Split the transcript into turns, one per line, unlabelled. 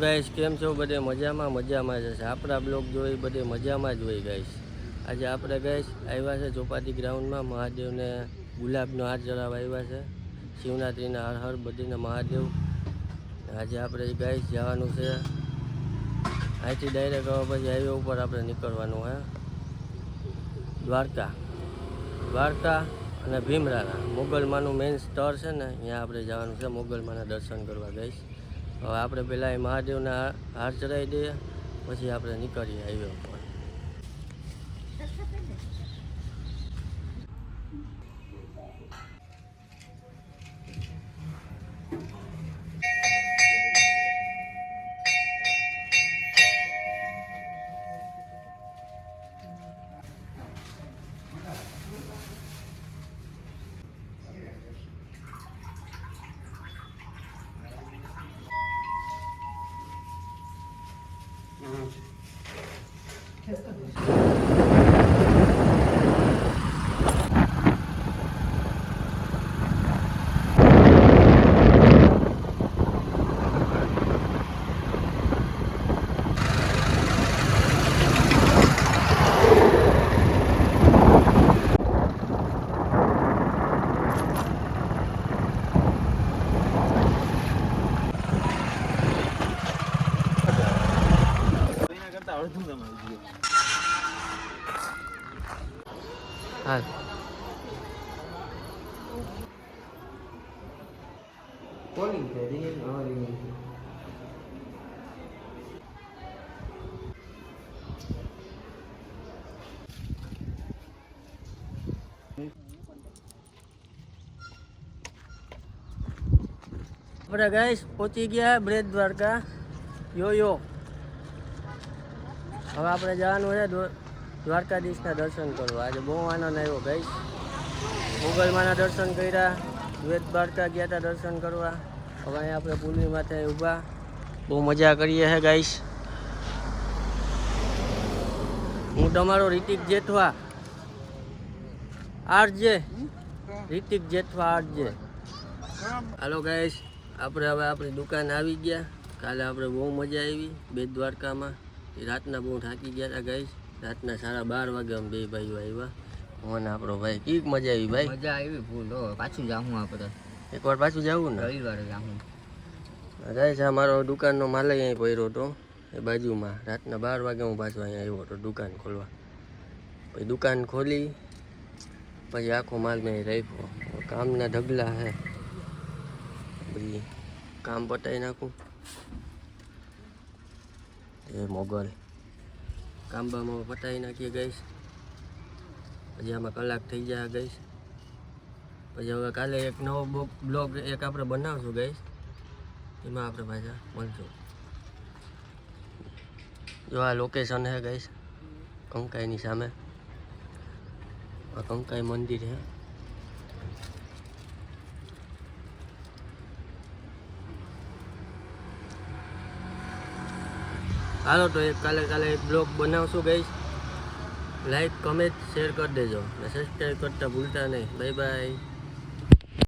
Guys કેમ છો? બધે મજામાં જશે આપણા બ્લોગ જોઈ બધે મજામાં જ હોય ગાઈસ. આજે આપણે ગાઈસ આવ્યા છે ચોપાટી ગ્રાઉન્ડમાં મહાદેવને ગુલાબનો હાર ચડાવવા આવ્યા છે. શિવરાત્રિના હર હર બધીને મહાદેવ. આજે આપણે ગાઈસ જવાનું છે અહીંથી ડાયરેક્ટ પછી હાઈવે ઉપર આપણે નીકળવાનું છે દ્વારકા અને ભીમરાના મોગલમાનું મેઇન સ્થળ છે ને ત્યાં આપણે જવાનું છે મોગલમાના દર્શન કરવા ગાઈસ. હવે આપણે પહેલાં એ મહાદેવના હાર ચડાવી દઈએ પછી આપણે નીકળીએ હાઈવે ઉપર. હા કોલિંગ છે આપણે ગાઈસ પહોંચી ગયા બ્રેડ દ્વારકા યો. હવે આપણે જવાનું છે દ્વારકાધીશના દર્શન કરવા. આજે બહુ આનંદ આવ્યો ગાઈસ. મોગલમાના દર્શન કર્યા, બેટ દ્વારકા ગયા હતા દર્શન કરવા. હવે અહીંયા આપણે પુલની માથે ઊભા બહુ મજા કરીએ છે ગાઈસ. હું તમારો રિતિક જેઠવા આરજે. હાલો ગાઈસ, આપણે હવે આપણી દુકાન આવી ગયા. કાલે આપણે બહુ મજા આવી બેટ દ્વારકામાં. રાતના બહુ થાકી ગયા હતા ગાઈસ. રાતના 12:30 વાગે અમે બે ભાઈઓ આવ્યા. મને આપણો ભાઈ કીક મજા આવી ભાઈ.
મજા આવી ફૂલ. પાછું જાઉં આપણે
એકવાર પાછું જવું ને
રવિવારે જાઉં
ગાઈસ. આ મારો દુકાનનો માલ અહીં પડ્યો હતો એ બાજુમાં. રાતના 12 વાગે હું પાછો અહીંયા આવ્યો હતો દુકાન ખોલવા. પછી દુકાન ખોલી પછી આખો માલ મેં રાખ્યો. કામના ઢગલા હે, પછી કામ પતાવી નાખું. એ મોગલ કામબામાં પતાવી નાખીએ ગઈશ. પછી આમાં કલાક થઈ જાય ગઈશ. પછી હવે કાલે એક નવો બ્લોગ એક આપણે બનાવશું ગઈશ. એમાં આપણે પાછા મળશું. જો આ લોકેશન છે ગઈશ કંકાઈની સામે. આ કંકાઈ મંદિર છે. હાલો તો કાલે એક બ્લોગ બનાવશું ગઈશ. લાઈક કમેન્ટ શેર કરી દેજો અને સબસ્ક્રાઈબ કરતા ભૂલતા નહીં. Bye bye.